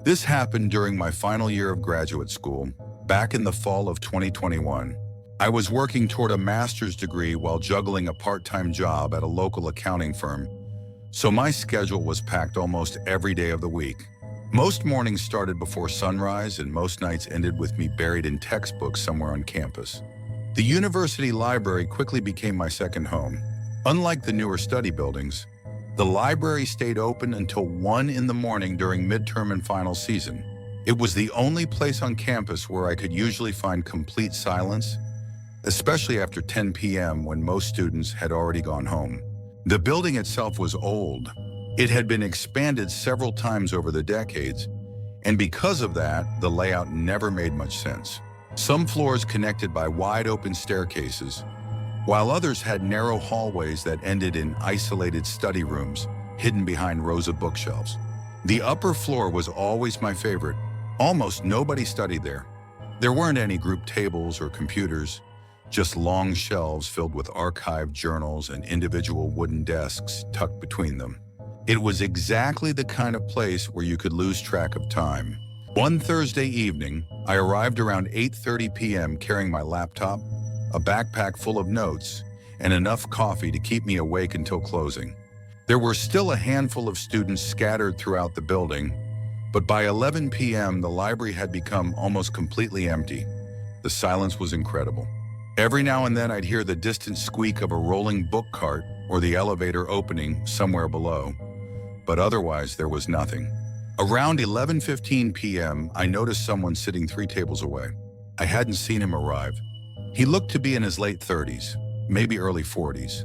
This happened during my final year of graduate school, back in the fall of 2021. I was working toward a master's degree while juggling a part-time job at a local accounting firm, so my schedule was packed almost every day of the week. Most mornings started before sunrise, and most nights ended with me buried in textbooks somewhere on campus. The university library quickly became my second home. Unlike the newer study buildings, the library stayed open until 1 in the morning during midterm and final season. It was the only place on campus where I could usually find complete silence, especially after 10 p.m. when most students had already gone home. The building itself was old. It had been expanded several times over the decades, and because of that, the layout never made much sense. Some floors connected by wide-open staircases, while others had narrow hallways that ended in isolated study rooms hidden behind rows of bookshelves. The upper floor was always my favorite. Almost nobody studied there. There weren't any group tables or computers, just long shelves filled with archived journals and individual wooden desks tucked between them. It was exactly the kind of place where you could lose track of time. One Thursday evening, I arrived around 8:30 p.m. carrying my laptop, a backpack full of notes, and enough coffee to keep me awake until closing. There were still a handful of students scattered throughout the building, but by 11 p.m. the library had become almost completely empty. The silence was incredible. Every now and then I'd hear the distant squeak of a rolling book cart or the elevator opening somewhere below, but otherwise there was nothing. Around 11:15 p.m. I noticed someone sitting 3 tables away. I hadn't seen him arrive. He looked to be in his late 30s, maybe early 40s,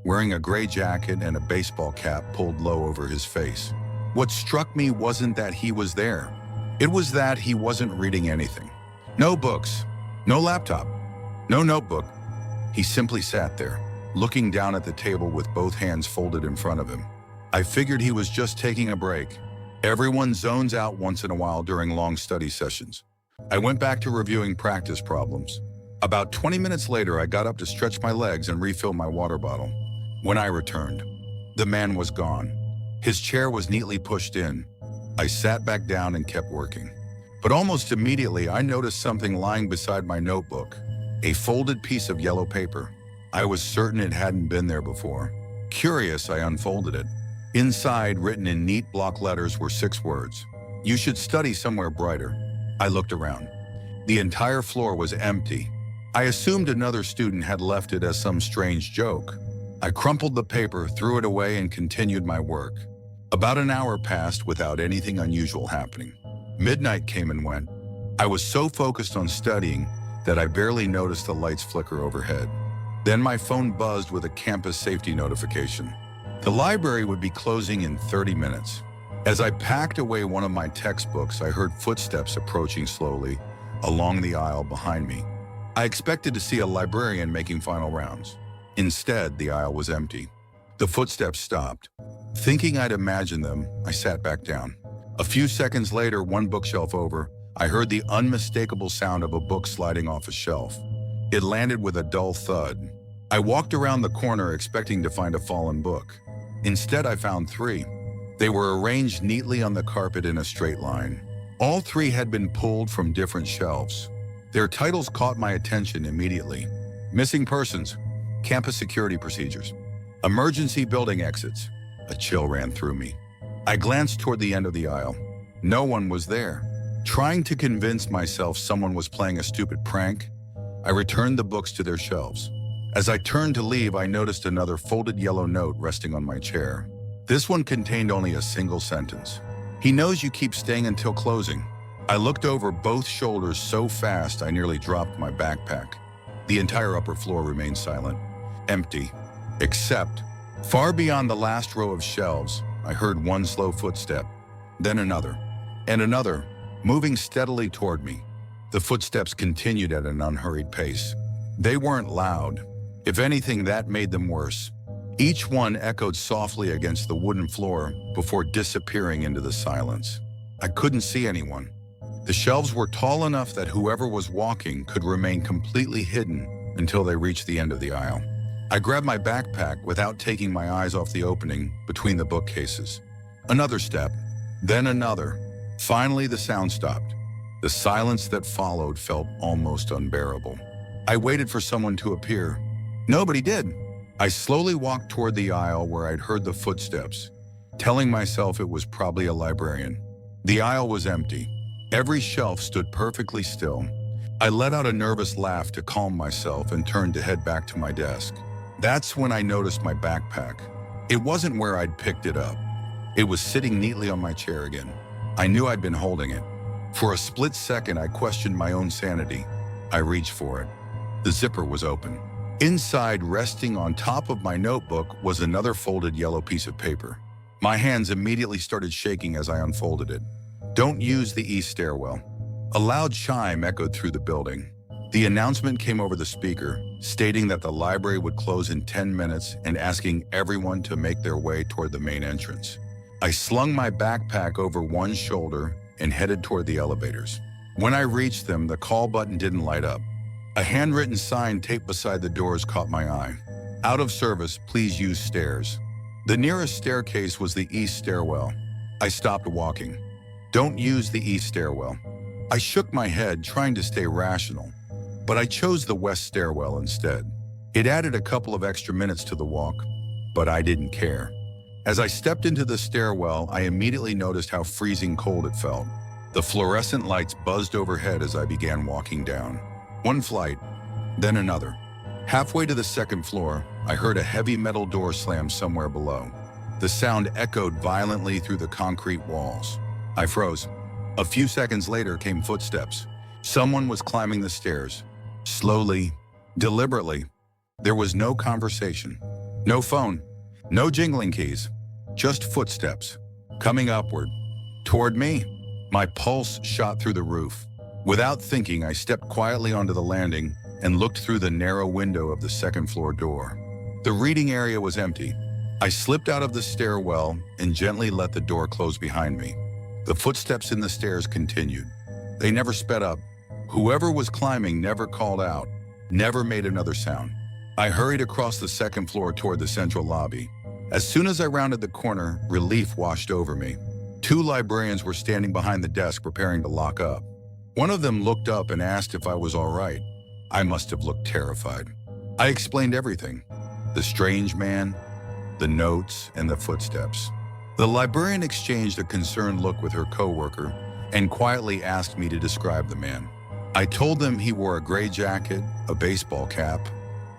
wearing a gray jacket and a baseball cap pulled low over his face. What struck me wasn't that he was there. It was that he wasn't reading anything. No books, no laptop, no notebook. He simply sat there, looking down at the table with both hands folded in front of him. I figured he was just taking a break. Everyone zones out once in a while during long study sessions. I went back to reviewing practice problems. About 20 minutes later, I got up to stretch my legs and refill my water bottle. When I returned, the man was gone. His chair was neatly pushed in. I sat back down and kept working. But almost immediately, I noticed something lying beside my notebook, a folded piece of yellow paper. I was certain it hadn't been there before. Curious, I unfolded it. Inside, written in neat block letters, were 6 words. "You should study somewhere brighter." I looked around. The entire floor was empty. I assumed another student had left it as some strange joke. I crumpled the paper, threw it away, and continued my work. About an hour passed without anything unusual happening. Midnight came and went. I was so focused on studying that I barely noticed the lights flicker overhead. Then my phone buzzed with a campus safety notification. The library would be closing in 30 minutes. As I packed away one of my textbooks, I heard footsteps approaching slowly along the aisle behind me. I expected to see a librarian making final rounds. Instead, the aisle was empty. The footsteps stopped. Thinking I'd imagined them, I sat back down. A few seconds later, one bookshelf over, I heard the unmistakable sound of a book sliding off a shelf. It landed with a dull thud. I walked around the corner expecting to find a fallen book. Instead, I found 3. They were arranged neatly on the carpet in a straight line. All 3 had been pulled from different shelves. Their titles caught my attention immediately. Missing persons, campus security procedures, emergency building exits. A chill ran through me. I glanced toward the end of the aisle. No one was there. Trying to convince myself someone was playing a stupid prank, I returned the books to their shelves. As I turned to leave, I noticed another folded yellow note resting on my chair. This one contained only a single sentence. "He knows you keep staying until closing." I looked over both shoulders so fast I nearly dropped my backpack. The entire upper floor remained silent, empty, except far beyond the last row of shelves, I heard one slow footstep, then another, and another, moving steadily toward me. The footsteps continued at an unhurried pace. They weren't loud. If anything, that made them worse. Each one echoed softly against the wooden floor before disappearing into the silence. I couldn't see anyone. The shelves were tall enough that whoever was walking could remain completely hidden until they reached the end of the aisle. I grabbed my backpack without taking my eyes off the opening between the bookcases. Another step, then another. Finally, the sound stopped. The silence that followed felt almost unbearable. I waited for someone to appear. Nobody did. I slowly walked toward the aisle where I'd heard the footsteps, telling myself it was probably a librarian. The aisle was empty. Every shelf stood perfectly still. I let out a nervous laugh to calm myself and turned to head back to my desk. That's when I noticed my backpack. It wasn't where I'd picked it up. It was sitting neatly on my chair again. I knew I'd been holding it. For a split second, I questioned my own sanity. I reached for it. The zipper was open. Inside, resting on top of my notebook, was another folded yellow piece of paper. My hands immediately started shaking as I unfolded it. "Don't use the east stairwell." A loud chime echoed through the building. The announcement came over the speaker, stating that the library would close in 10 minutes and asking everyone to make their way toward the main entrance. I slung my backpack over one shoulder and headed toward the elevators. When I reached them, the call button didn't light up. A handwritten sign taped beside the doors caught my eye. "Out of service, please use stairs." The nearest staircase was the east stairwell. I stopped walking. "Don't use the east stairwell." I shook my head, trying to stay rational, but I chose the west stairwell instead. It added a couple of extra minutes to the walk, but I didn't care. As I stepped into the stairwell, I immediately noticed how freezing cold it felt. The fluorescent lights buzzed overhead as I began walking down. One flight, then another. Halfway to the second floor, I heard a heavy metal door slam somewhere below. The sound echoed violently through the concrete walls. I froze. A few seconds later came footsteps. Someone was climbing the stairs. Slowly, deliberately. There was no conversation, no phone, no jingling keys, just footsteps, coming upward, toward me. My pulse shot through the roof. Without thinking, I stepped quietly onto the landing and looked through the narrow window of the second floor door. The reading area was empty. I slipped out of the stairwell and gently let the door close behind me. The footsteps in the stairs continued. They never sped up. Whoever was climbing never called out, never made another sound. I hurried across the second floor toward the central lobby. As soon as I rounded the corner, relief washed over me. 2 librarians were standing behind the desk preparing to lock up. One of them looked up and asked if I was all right. I must have looked terrified. I explained everything. The strange man, the notes, and the footsteps. The librarian exchanged a concerned look with her coworker and quietly asked me to describe the man. I told them he wore a gray jacket, a baseball cap,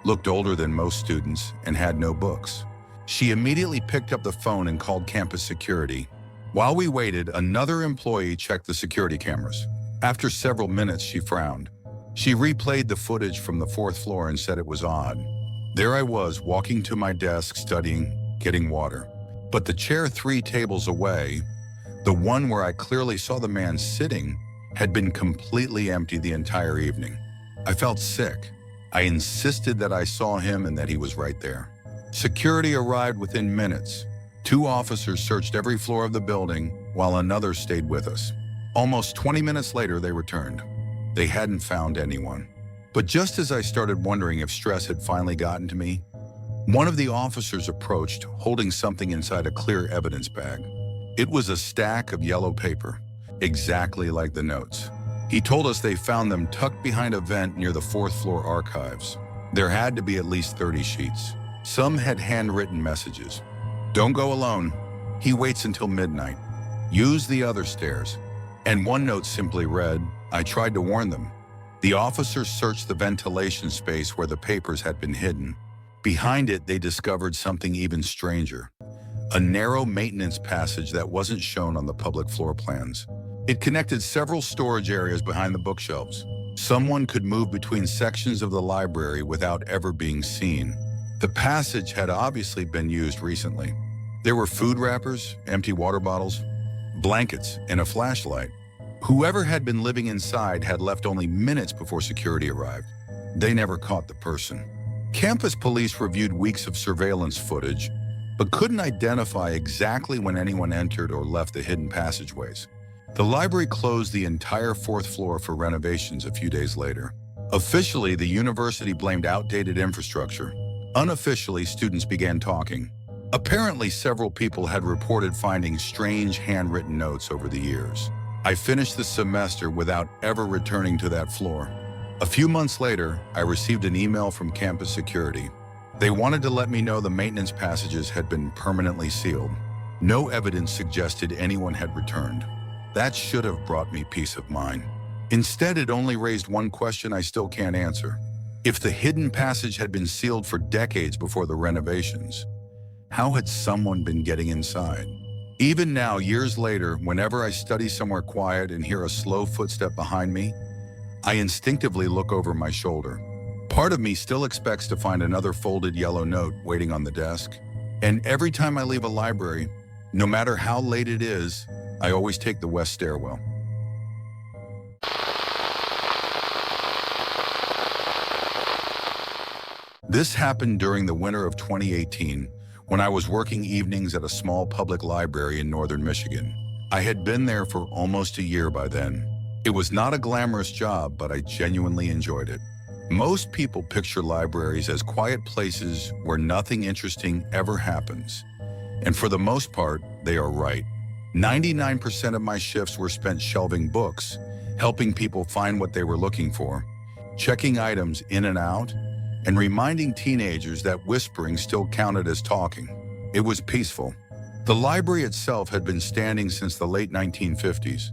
looked older than most students, and had no books. She immediately picked up the phone and called campus security. While we waited, another employee checked the security cameras. After several minutes, she frowned. She replayed the footage from the 4th floor and said it was odd. There I was, walking to my desk, studying, getting water. But the chair 3 tables away, the one where I clearly saw the man sitting, had been completely empty the entire evening. I felt sick. I insisted that I saw him and that he was right there. Security arrived within minutes. 2 officers searched every floor of the building while another stayed with us. Almost 20 minutes later, they returned. They hadn't found anyone. But just as I started wondering if stress had finally gotten to me, one of the officers approached, holding something inside a clear evidence bag. It was a stack of yellow paper, exactly like the notes. He told us they found them tucked behind a vent near the 4th floor archives. There had to be at least 30 sheets. Some had handwritten messages. "Don't go alone. He waits until midnight. Use the other stairs." And one note simply read, "I tried to warn them." The officers searched the ventilation space where the papers had been hidden. Behind it, they discovered something even stranger. A narrow maintenance passage that wasn't shown on the public floor plans. It connected several storage areas behind the bookshelves. Someone could move between sections of the library without ever being seen. The passage had obviously been used recently. There were food wrappers, empty water bottles, blankets, and a flashlight. Whoever had been living inside had left only minutes before security arrived. They never caught the person. Campus police reviewed weeks of surveillance footage, but couldn't identify exactly when anyone entered or left the hidden passageways. The library closed the entire 4th floor for renovations a few days later. Officially, the university blamed outdated infrastructure. Unofficially, students began talking. Apparently, several people had reported finding strange handwritten notes over the years. I finished the semester without ever returning to that floor. A few months later, I received an email from campus security. They wanted to let me know the maintenance passages had been permanently sealed. No evidence suggested anyone had returned. That should have brought me peace of mind. Instead, it only raised one question I still can't answer. If the hidden passage had been sealed for decades before the renovations, how had someone been getting inside? Even now, years later, whenever I study somewhere quiet and hear a slow footstep behind me, I instinctively look over my shoulder. Part of me still expects to find another folded yellow note waiting on the desk. And every time I leave a library, no matter how late it is, I always take the west stairwell. This happened during the winter of 2018, when I was working evenings at a small public library in northern Michigan. I had been there for almost a year by then. It was not a glamorous job, but I genuinely enjoyed it. Most people picture libraries as quiet places where nothing interesting ever happens. And for the most part, they are right. 99% of my shifts were spent shelving books, helping people find what they were looking for, checking items in and out, and reminding teenagers that whispering still counted as talking. It was peaceful. The library itself had been standing since the late 1950s.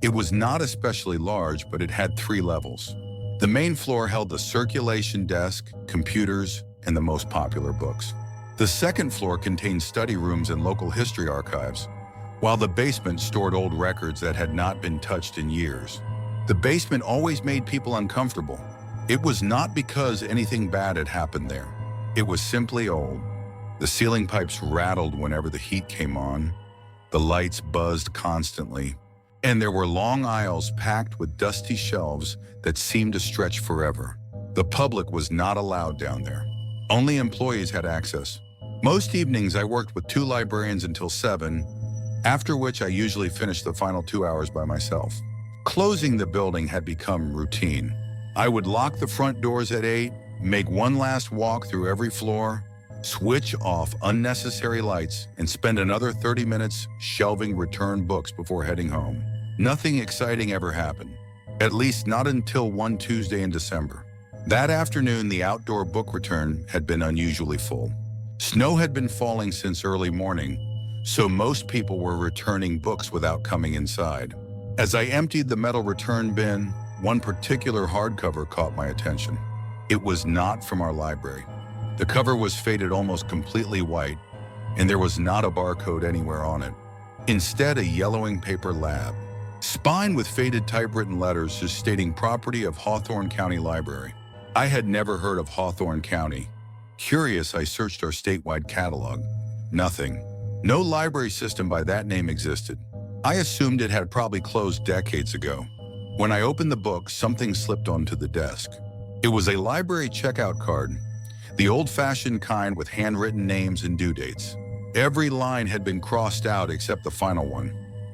It was not especially large, but it had 3 levels. The main floor held the circulation desk, computers, and the most popular books. The second floor contained study rooms and local history archives, while the basement stored old records that had not been touched in years. The basement always made people uncomfortable. It was not because anything bad had happened there. It was simply old. The ceiling pipes rattled whenever the heat came on. The lights buzzed constantly. And there were long aisles packed with dusty shelves that seemed to stretch forever. The public was not allowed down there. Only employees had access. Most evenings I worked with 2 librarians until 7, after which I usually finished the final 2 hours by myself. Closing the building had become routine. I would lock the front doors at 8, make one last walk through every floor, switch off unnecessary lights, and spend another 30 minutes shelving returned books before heading home. Nothing exciting ever happened, at least not until one Tuesday in December. That afternoon, the outdoor book return had been unusually full. Snow had been falling since early morning, so most people were returning books without coming inside. As I emptied the metal return bin, one particular hardcover caught my attention. It was not from our library. The cover was faded almost completely white, and there was not a barcode anywhere on it. Instead, a yellowing paper lab, spine with faded typewritten letters just stating property of Hawthorne County Library. I had never heard of Hawthorne County. Curious, I searched our statewide catalog. Nothing. No library system by that name existed. I assumed it had probably closed decades ago. When I opened the book, something slipped onto the desk. It was a library checkout card, the old-fashioned kind with handwritten names and due dates. Every line had been crossed out except the final one.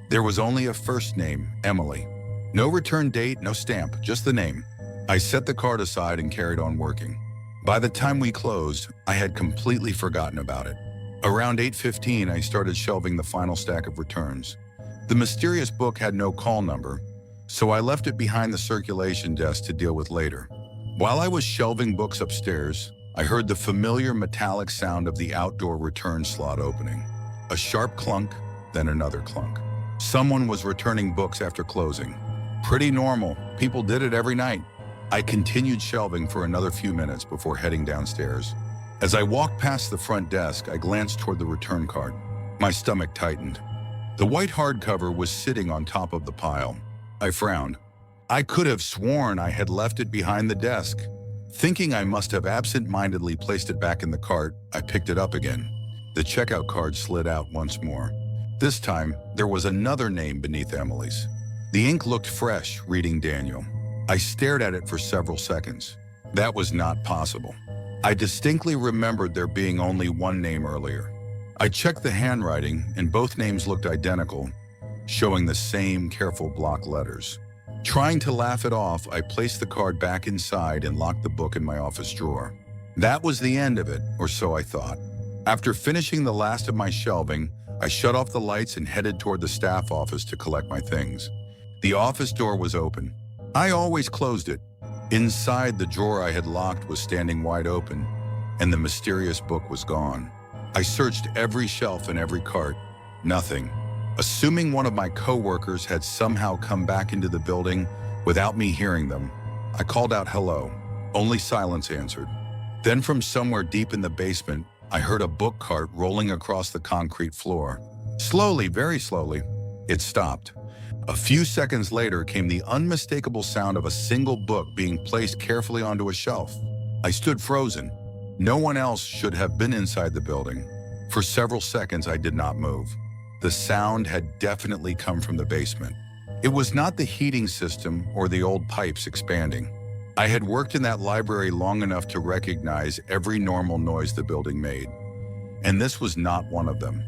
There was only a first name, Emily. No return date, no stamp, just the name. I set the card aside and carried on working. By the time we closed, I had completely forgotten about it. Around 8:15, I started shelving the final stack of returns. The mysterious book had no call number, so I left it behind the circulation desk to deal with later. While I was shelving books upstairs, I heard the familiar metallic sound of the outdoor return slot opening. A sharp clunk, then another clunk. Someone was returning books after closing. Pretty normal. People did it every night. I continued shelving for another few minutes before heading downstairs. As I walked past the front desk, I glanced toward the return card. My stomach tightened. The white hardcover was sitting on top of the pile. I frowned. I could have sworn I had left it behind the desk. Thinking I must have absent-mindedly placed it back in the cart, I picked it up again. The checkout card slid out once more. This time, there was another name beneath Emily's. The ink looked fresh, reading Daniel. I stared at it for several seconds. That was not possible. I distinctly remembered there being only one name earlier. I checked the handwriting, and both names looked identical, showing the same careful block letters. Trying to laugh it off, I placed the card back inside and locked the book in my office drawer. That was the end of it, or so I thought. After finishing the last of my shelving, I shut off the lights and headed toward the staff office to collect my things. The office door was open. I always closed it. Inside, the drawer I had locked was standing wide open, and the mysterious book was gone. I searched every shelf and every cart. Nothing. Assuming one of my co-workers had somehow come back into the building without me hearing them, I called out hello. Only silence answered. Then from somewhere deep in the basement, I heard a book cart rolling across the concrete floor. Slowly, very slowly, it stopped. A few seconds later came the unmistakable sound of a single book being placed carefully onto a shelf. I stood frozen. No one else should have been inside the building. For several seconds, I did not move. The sound had definitely come from the basement. It was not the heating system or the old pipes expanding. I had worked in that library long enough to recognize every normal noise the building made, and this was not one of them.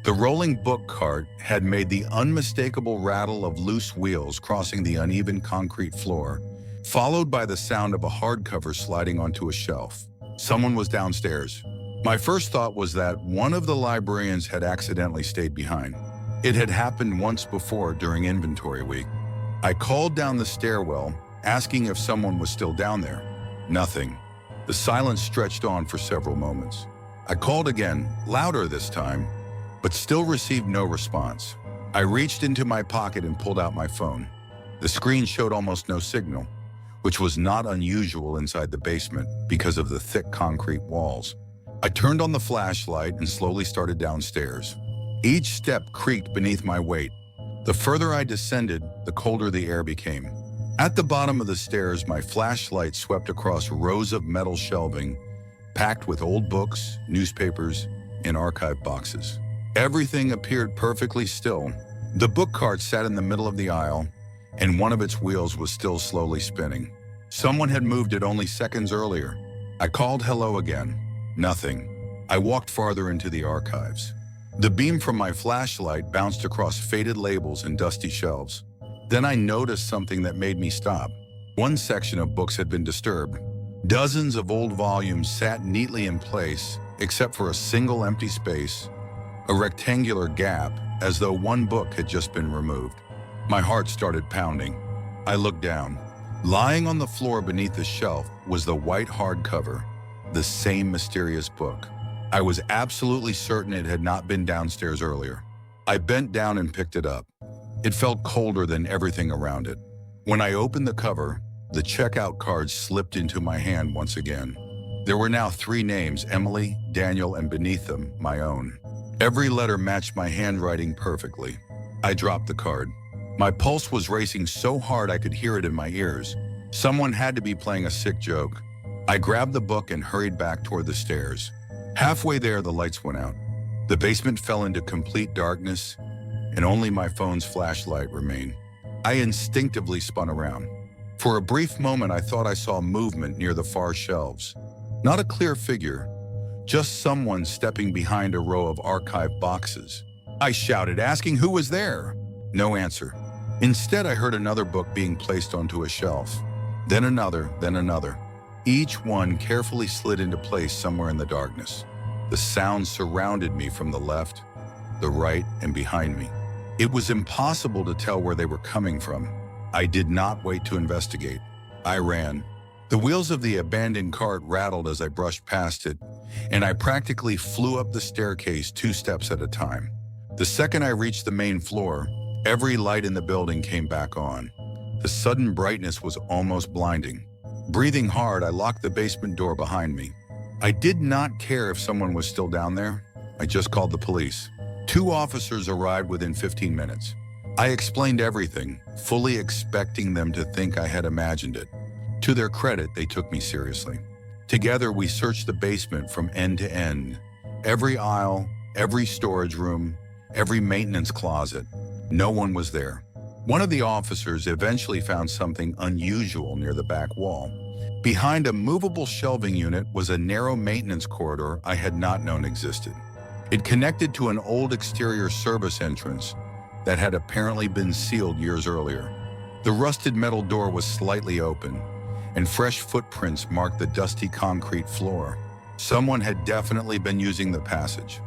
The rolling book cart had made the unmistakable rattle of loose wheels crossing the uneven concrete floor, followed by the sound of a hardcover sliding onto a shelf. Someone was downstairs. My first thought was that one of the librarians had accidentally stayed behind. It had happened once before during inventory week. I called down the stairwell, asking if someone was still down there. Nothing. The silence stretched on for several moments. I called again, louder this time, but still received no response. I reached into my pocket and pulled out my phone. The screen showed almost no signal, which was not unusual inside the basement because of the thick concrete walls. I turned on the flashlight and slowly started downstairs. Each step creaked beneath my weight. The further I descended, the colder the air became. At the bottom of the stairs, my flashlight swept across rows of metal shelving, packed with old books, newspapers, and archive boxes. Everything appeared perfectly still. The book cart sat in the middle of the aisle, and one of its wheels was still slowly spinning. Someone had moved it only seconds earlier. I called hello again. Nothing. I walked farther into the archives. The beam from my flashlight bounced across faded labels and dusty shelves. Then I noticed something that made me stop. One section of books had been disturbed. Dozens of old volumes sat neatly in place, except for a single empty space, a rectangular gap, as though one book had just been removed. My heart started pounding. I looked down. Lying on the floor beneath the shelf was the white hardcover, the same mysterious book. I was absolutely certain it had not been downstairs earlier. I bent down and picked it up. It felt colder than everything around it. When I opened the cover, the checkout card slipped into my hand once again. There were now 3 names, Emily, Daniel, and beneath them, my own. Every letter matched my handwriting perfectly. I dropped the card. My pulse was racing so hard I could hear it in my ears. Someone had to be playing a sick joke. I grabbed the book and hurried back toward the stairs. Halfway there, the lights went out. The basement fell into complete darkness, and only my phone's flashlight remained. I instinctively spun around. For a brief moment, I thought I saw movement near the far shelves. Not a clear figure, just someone stepping behind a row of archive boxes. I shouted, asking who was there. No answer. Instead, I heard another book being placed onto a shelf. Then another, then another. Each one carefully slid into place somewhere in the darkness. The sounds surrounded me from the left, the right, and behind me. It was impossible to tell where they were coming from. I did not wait to investigate. I ran. The wheels of the abandoned cart rattled as I brushed past it, and I practically flew up the staircase 2 steps at a time. The second I reached the main floor, every light in the building came back on. The sudden brightness was almost blinding. Breathing hard, I locked the basement door behind me. I did not care if someone was still down there. I just called the police. 2 officers arrived within 15 minutes. I explained everything, fully expecting them to think I had imagined it. To their credit, they took me seriously. Together, we searched the basement from end to end. Every aisle, every storage room, every maintenance closet. No one was there. One of the officers eventually found something unusual near the back wall. Behind a movable shelving unit was a narrow maintenance corridor I had not known existed. It connected to an old exterior service entrance that had apparently been sealed years earlier. The rusted metal door was slightly open, and fresh footprints marked the dusty concrete floor. Someone had definitely been using the passage.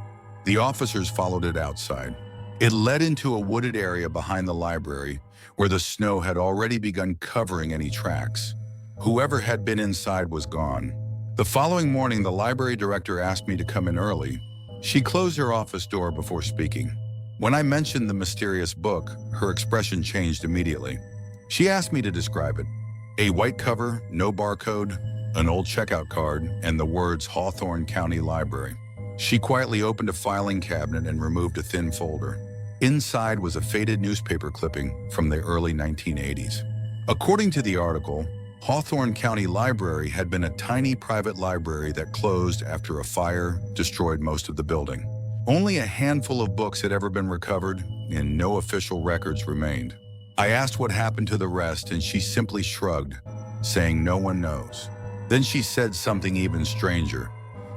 The officers followed it outside. It led into a wooded area behind the library where the snow had already begun covering any tracks. Whoever had been inside was gone. The following morning, the library director asked me to come in early. She closed her office door before speaking. When I mentioned the mysterious book, her expression changed immediately. She asked me to describe it. A white cover, no barcode, an old checkout card, and the words Hawthorne County Library. She quietly opened a filing cabinet and removed a thin folder. Inside was a faded newspaper clipping from the early 1980s. According to the article, Hawthorne County Library had been a tiny private library that closed after a fire destroyed most of the building. Only a handful of books had ever been recovered, and no official records remained. I asked what happened to the rest, and she simply shrugged, saying no one knows. Then she said something even stranger,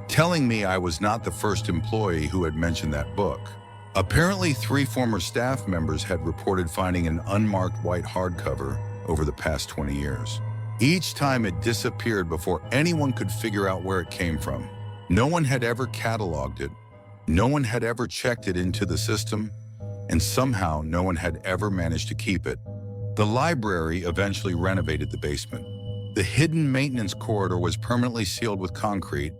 telling me I was not the first employee who had mentioned that book. Apparently, 3 former staff members had reported finding an unmarked white hardcover over the past 20 years. Each time it disappeared before anyone could figure out where it came from. No one had ever cataloged it. No one had ever checked it into the system, and somehow no one had ever managed to keep it. The library eventually renovated the basement. The hidden maintenance corridor was permanently sealed with concrete,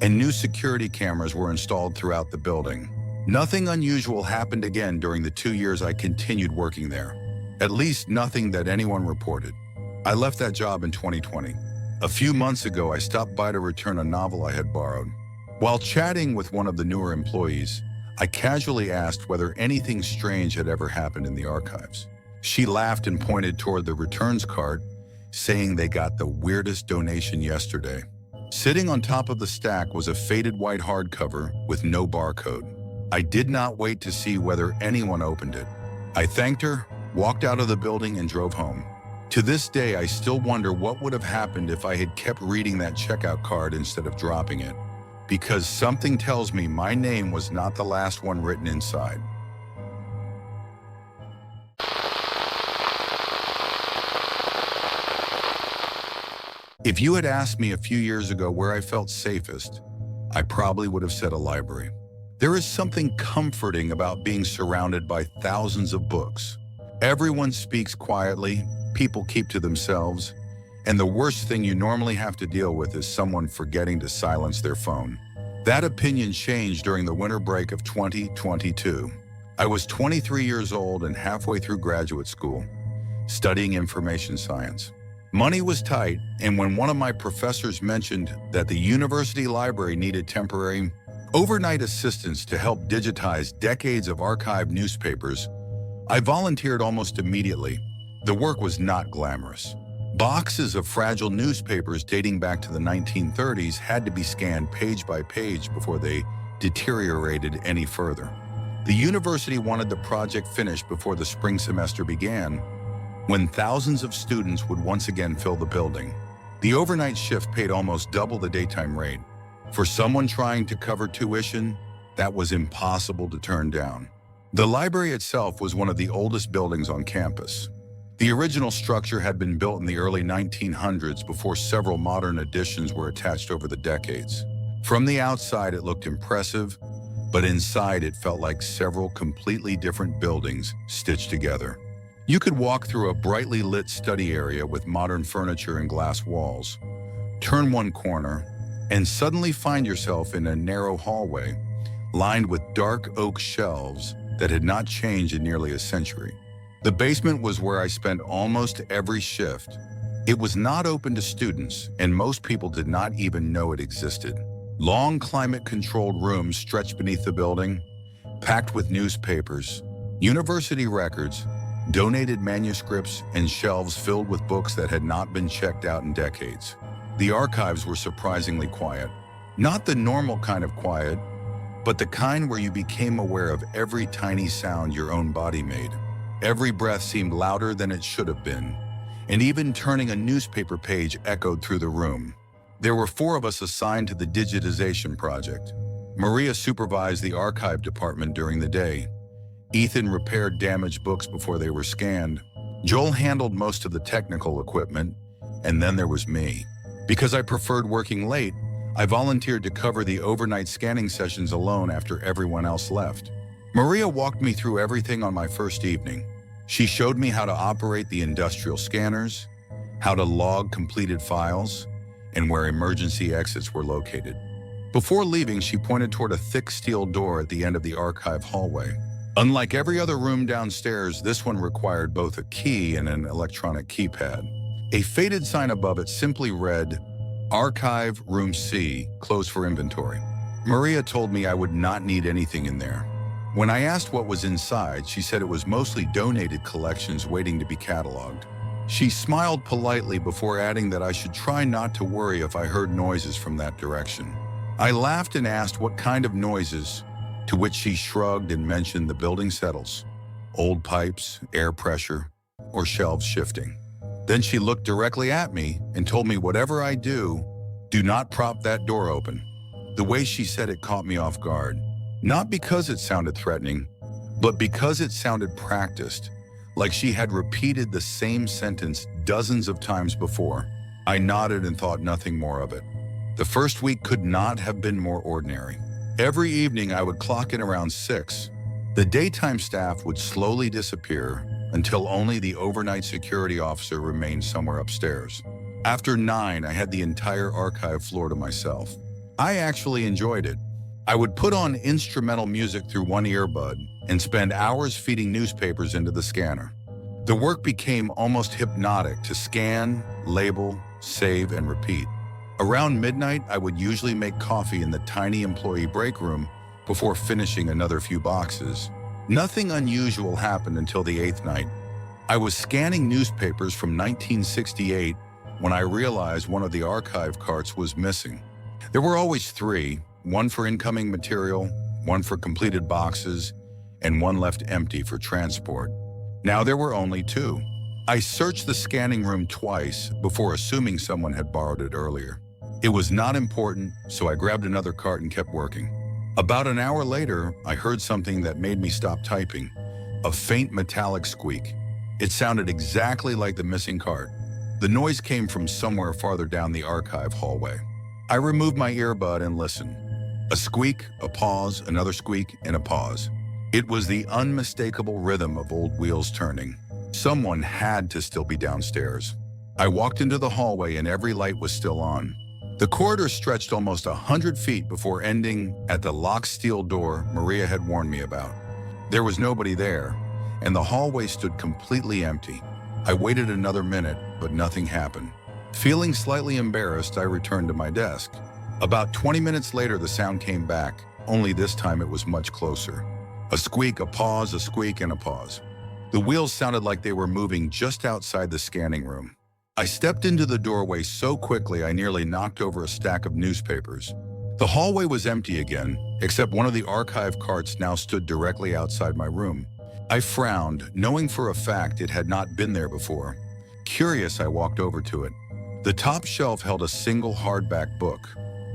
and new security cameras were installed throughout the building. Nothing unusual happened again during the 2 years I continued working there. At least nothing that anyone reported. I left that job in 2020. A few months ago, I stopped by to return a novel I had borrowed. While chatting with one of the newer employees, I casually asked whether anything strange had ever happened in the archives. She laughed and pointed toward the returns cart, saying they got the weirdest donation yesterday. Sitting on top of the stack was a faded white hardcover with no barcode. I did not wait to see whether anyone opened it. I thanked her, walked out of the building, and drove home. To this day, I still wonder what would have happened if I had kept reading that checkout card instead of dropping it, because something tells me my name was not the last one written inside. If you had asked me a few years ago where I felt safest, I probably would have said a library. There is something comforting about being surrounded by thousands of books. Everyone speaks quietly, people keep to themselves, and the worst thing you normally have to deal with is someone forgetting to silence their phone. That opinion changed during the winter break of 2022. I was 23 years old and halfway through graduate school, studying information science. Money was tight, and when one of my professors mentioned that the university library needed temporary overnight assistance to help digitize decades of archived newspapers, I volunteered almost immediately. The work was not glamorous. Boxes of fragile newspapers dating back to the 1930s had to be scanned page by page before they deteriorated any further. The university wanted the project finished before the spring semester began, when thousands of students would once again fill the building. The overnight shift paid almost double the daytime rate. For someone trying to cover tuition, that was impossible to turn down. The library itself was one of the oldest buildings on campus. The original structure had been built in the early 1900s before several modern additions were attached over the decades. From the outside, it looked impressive, but inside it felt like several completely different buildings stitched together. You could walk through a brightly lit study area with modern furniture and glass walls, turn one corner, and suddenly find yourself in a narrow hallway lined with dark oak shelves that had not changed in nearly a century. The basement was where I spent almost every shift. It was not open to students, and most people did not even know it existed. Long climate-controlled rooms stretched beneath the building, packed with newspapers, university records, donated manuscripts, and shelves filled with books that had not been checked out in decades. The archives were surprisingly quiet. Not the normal kind of quiet, but the kind where you became aware of every tiny sound your own body made. Every breath seemed louder than it should have been, and even turning a newspaper page echoed through the room. There were 4 of us assigned to the digitization project. Maria supervised the archive department during the day. Ethan repaired damaged books before they were scanned. Joel handled most of the technical equipment, and then there was me. Because I preferred working late, I volunteered to cover the overnight scanning sessions alone after everyone else left. Maria walked me through everything on my first evening. She showed me how to operate the industrial scanners, how to log completed files, and where emergency exits were located. Before leaving, she pointed toward a thick steel door at the end of the archive hallway. Unlike every other room downstairs, this one required both a key and an electronic keypad. A faded sign above it simply read, "Archive Room C, closed for inventory." Maria told me I would not need anything in there. When I asked what was inside, she said it was mostly donated collections waiting to be cataloged. She smiled politely before adding that I should try not to worry if I heard noises from that direction. I laughed and asked what kind of noises, to which she shrugged and mentioned the building settles, old pipes, air pressure, or shelves shifting. Then she looked directly at me and told me whatever I do not prop that door open. The way she said it caught me off guard, not because it sounded threatening, but because it sounded practiced, like she had repeated the same sentence dozens of times before. I nodded and thought nothing more of it. The first week could not have been more ordinary. Every evening I would clock in around 6. The daytime staff would slowly disappear until only the overnight security officer remained somewhere upstairs. After 9, I had the entire archive floor to myself. I actually enjoyed it. I would put on instrumental music through one earbud and spend hours feeding newspapers into the scanner. The work became almost hypnotic to scan, label, save, and repeat. Around midnight, I would usually make coffee in the tiny employee break room before finishing another few boxes. Nothing unusual happened until the 8th night. I was scanning newspapers from 1968 when I realized one of the archive carts was missing. There were always 3, one for incoming material, one for completed boxes, and one left empty for transport. Now there were only 2. I searched the scanning room twice before assuming someone had borrowed it earlier. It was not important, so I grabbed another cart and kept working. About an hour later, I heard something that made me stop typing, a faint metallic squeak. It sounded exactly like the missing cart. The noise came from somewhere farther down the archive hallway. I removed my earbud and listened. A squeak, a pause, another squeak, and a pause. It was the unmistakable rhythm of old wheels turning. Someone had to still be downstairs. I walked into the hallway and every light was still on. The corridor stretched almost 100 feet before ending at the locked steel door Maria had warned me about. There was nobody there, and the hallway stood completely empty. I waited another minute, but nothing happened. Feeling slightly embarrassed, I returned to my desk. About 20 minutes later, the sound came back, only this time it was much closer. A squeak, a pause, a squeak, and a pause. The wheels sounded like they were moving just outside the scanning room. I stepped into the doorway so quickly I nearly knocked over a stack of newspapers. The hallway was empty again, except one of the archive carts now stood directly outside my room. I frowned, knowing for a fact it had not been there before. Curious, I walked over to it. The top shelf held a single hardback book,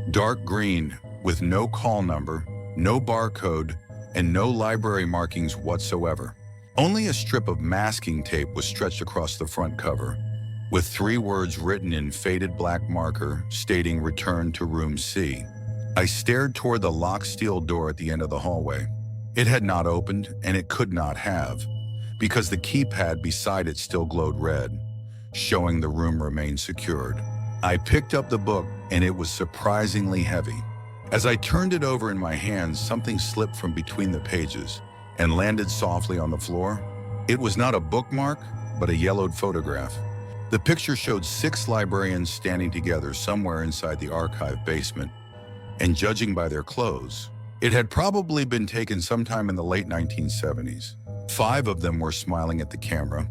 dark green, with no call number, no barcode, and no library markings whatsoever. Only a strip of masking tape was stretched across the front cover, with 3 words written in faded black marker stating "Return to Room C." I stared toward the locked steel door at the end of the hallway. It had not opened, and it could not have, because the keypad beside it still glowed red, showing the room remained secured. I picked up the book, and it was surprisingly heavy. As I turned it over in my hands, something slipped from between the pages and landed softly on the floor. It was not a bookmark, but a yellowed photograph. The picture showed 6 librarians standing together somewhere inside the archive basement, and judging by their clothes, it had probably been taken sometime in the late 1970s. 5 of them were smiling at the camera,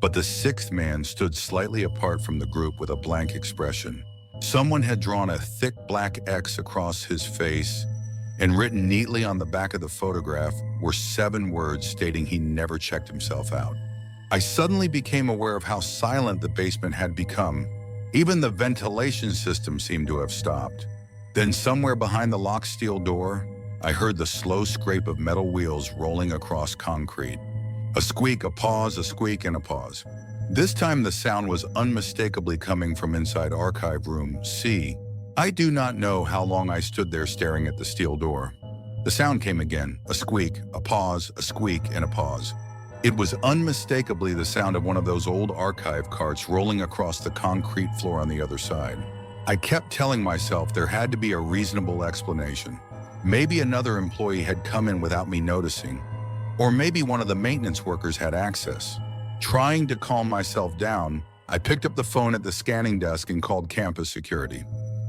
but the 6th man stood slightly apart from the group with a blank expression. Someone had drawn a thick black X across his face, and written neatly on the back of the photograph were 7 words stating he never checked himself out. I suddenly became aware of how silent the basement had become. Even the ventilation system seemed to have stopped. Then somewhere behind the locked steel door, I heard the slow scrape of metal wheels rolling across concrete. A squeak, a pause, a squeak, and a pause. This time the sound was unmistakably coming from inside Archive Room C. I do not know how long I stood there staring at the steel door. The sound came again, a squeak, a pause, a squeak, and a pause. It was unmistakably the sound of one of those old archive carts rolling across the concrete floor on the other side. I kept telling myself there had to be a reasonable explanation. Maybe another employee had come in without me noticing, or maybe one of the maintenance workers had access. Trying to calm myself down, I picked up the phone at the scanning desk and called campus security.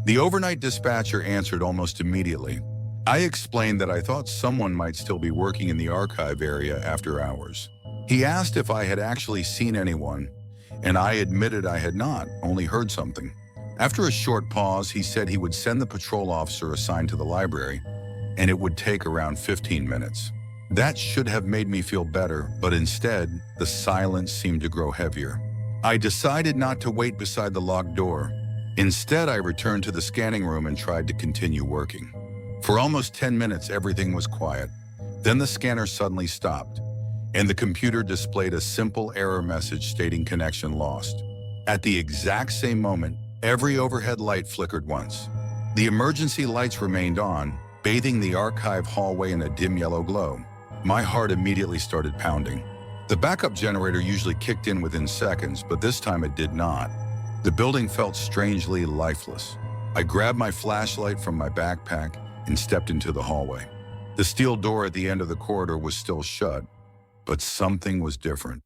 The overnight dispatcher answered almost immediately. I explained that I thought someone might still be working in the archive area after hours. He asked if I had actually seen anyone, and I admitted I had not, only heard something. After a short pause, he said he would send the patrol officer assigned to the library, and it would take around 15 minutes. That should have made me feel better, but instead, the silence seemed to grow heavier. I decided not to wait beside the locked door. Instead, I returned to the scanning room and tried to continue working. For almost 10 minutes, everything was quiet. Then the scanner suddenly stopped, and the computer displayed a simple error message stating connection lost. At the exact same moment, every overhead light flickered once. The emergency lights remained on, bathing the archive hallway in a dim yellow glow. My heart immediately started pounding. The backup generator usually kicked in within seconds, but this time it did not. The building felt strangely lifeless. I grabbed my flashlight from my backpack and stepped into the hallway. The steel door at the end of the corridor was still shut, but something was different.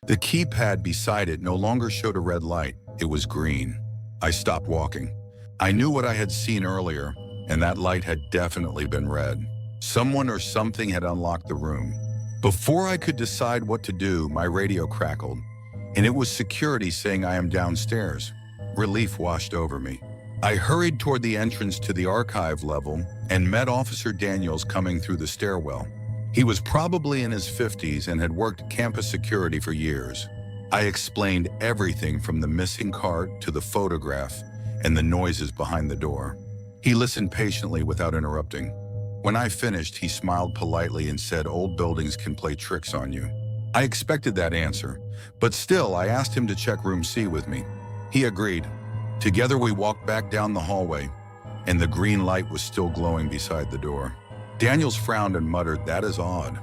The keypad beside it no longer showed a red light, it was green. I stopped walking. I knew what I had seen earlier, and that light had definitely been red. Someone or something had unlocked the room. Before I could decide what to do, my radio crackled, and it was security saying I am downstairs. Relief washed over me. I hurried toward the entrance to the archive level and met Officer Daniels coming through the stairwell. He was probably in his 50s and had worked campus security for years. I explained everything from the missing cart to the photograph and the noises behind the door. He listened patiently without interrupting. When I finished, he smiled politely and said old buildings can play tricks on you. I expected that answer, but still I asked him to check room C with me. He agreed. Together we walked back down the hallway, and the green light was still glowing beside the door. Daniels frowned and muttered, "That is odd."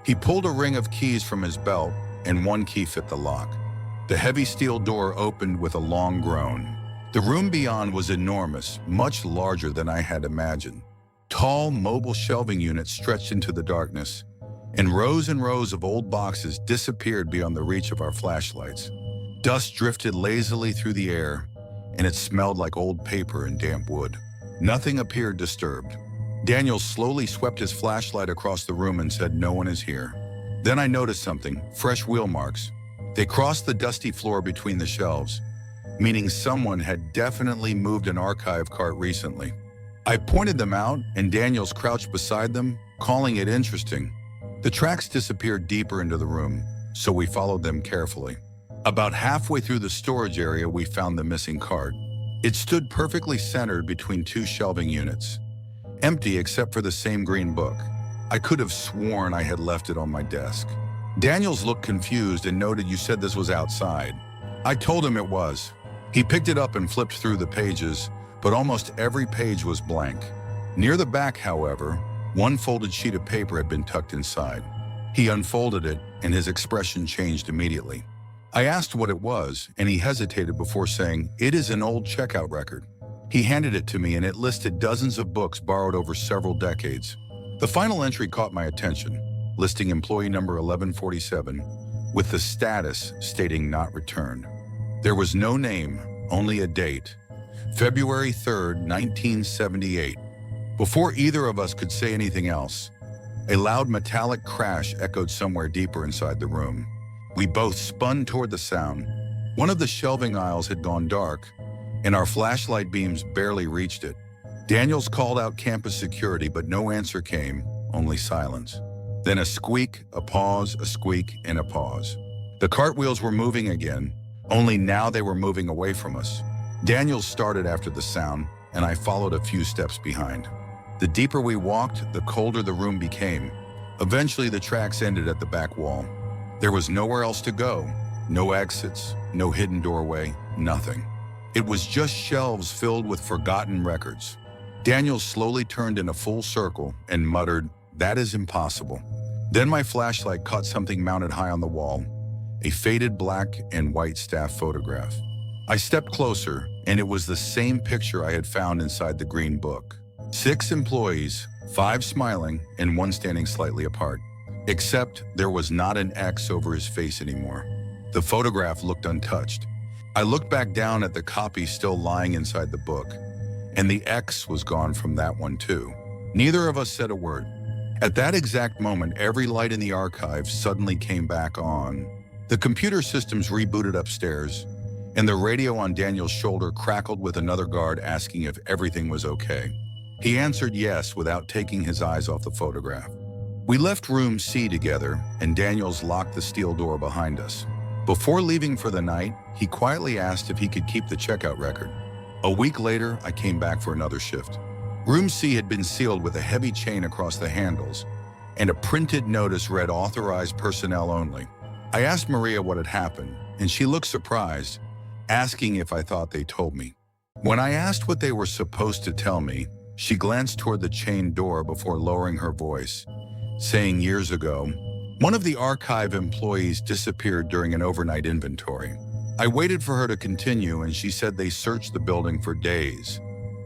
He pulled a ring of keys from his belt, and one key fit the lock. The heavy steel door opened with a long groan. The room beyond was enormous, much larger than I had imagined. Tall, mobile shelving units stretched into the darkness, and rows of old boxes disappeared beyond the reach of our flashlights. Dust drifted lazily through the air, and it smelled like old paper and damp wood. Nothing appeared disturbed. Daniel slowly swept his flashlight across the room and said, "No one is here." Then I noticed something, fresh wheel marks. They crossed the dusty floor between the shelves, meaning someone had definitely moved an archive cart recently. I pointed them out, and Daniels crouched beside them, calling it interesting. The tracks disappeared deeper into the room, so we followed them carefully. About halfway through the storage area, we found the missing cart. It stood perfectly centered between two shelving units, empty except for the same green book. I could have sworn I had left it on my desk. Daniels looked confused and noted, "You said this was outside." I told him it was. He picked it up and flipped through the pages, but almost every page was blank. Near the back, however, one folded sheet of paper had been tucked inside. He unfolded it, and his expression changed immediately. I asked what it was, and he hesitated before saying, "It is an old checkout record." He handed it to me, and it listed dozens of books borrowed over several decades. The final entry caught my attention, listing employee number 1147, with the status stating not returned. There was no name, only a date, February 3rd, 1978. Before either of us could say anything else, a loud metallic crash echoed somewhere deeper inside the room. We both spun toward the sound. One of the shelving aisles had gone dark, and our flashlight beams barely reached it. Daniels called out campus security, but no answer came, only silence. Then a squeak, a pause, a squeak, and a pause. The cartwheels were moving again, only now they were moving away from us. Daniels started after the sound, and I followed a few steps behind. The deeper we walked, the colder the room became. Eventually, the tracks ended at the back wall. There was nowhere else to go. No exits, no hidden doorway, nothing. It was just shelves filled with forgotten records. Daniel slowly turned in a full circle and muttered, "That is impossible." Then my flashlight caught something mounted high on the wall, a faded black and white staff photograph. I stepped closer, and it was the same picture I had found inside the green book. 6 employees, 5 smiling, and 1 standing slightly apart. Except there was not an X over his face anymore. The photograph looked untouched. I looked back down at the copy still lying inside the book, and the X was gone from that one too. Neither of us said a word. At that exact moment, every light in the archive suddenly came back on. The computer systems rebooted upstairs, and the radio on Daniel's shoulder crackled with another guard asking if everything was okay. He answered yes without taking his eyes off the photograph. We left room C together, and Daniels locked the steel door behind us. Before leaving for the night, he quietly asked if he could keep the checkout record. A week later, I came back for another shift. Room C had been sealed with a heavy chain across the handles, and a printed notice read "Authorized personnel only." I asked Maria what had happened, and she looked surprised, asking if I thought they told me. When I asked what they were supposed to tell me, she glanced toward the chained door before lowering her voice, saying years ago, one of the archive employees disappeared during an overnight inventory. I waited for her to continue, and she said they searched the building for days,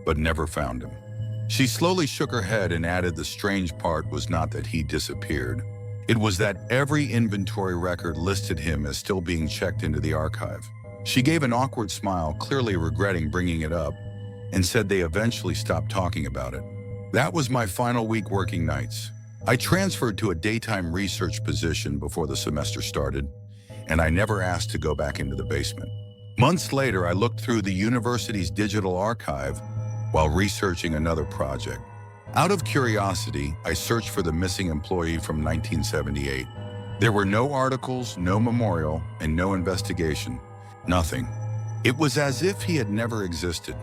but never found him. She slowly shook her head and added the strange part was not that he disappeared. It was that every inventory record listed him as still being checked into the archive. She gave an awkward smile, clearly regretting bringing it up, and said they eventually stopped talking about it. That was my final week working nights. I transferred to a daytime research position before the semester started, and I never asked to go back into the basement. Months later, I looked through the university's digital archive while researching another project. Out of curiosity, I searched for the missing employee from 1978. There were no articles, no memorial, and no investigation. Nothing. It was as if he had never existed.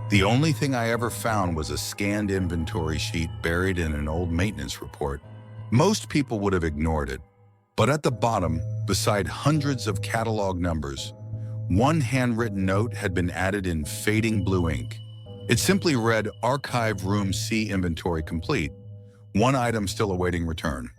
The only thing I ever found was a scanned inventory sheet buried in an old maintenance report. Most people would have ignored it. But at the bottom, beside hundreds of catalog numbers, one handwritten note had been added in fading blue ink. It simply read, "Archive Room C inventory complete. One item still awaiting return."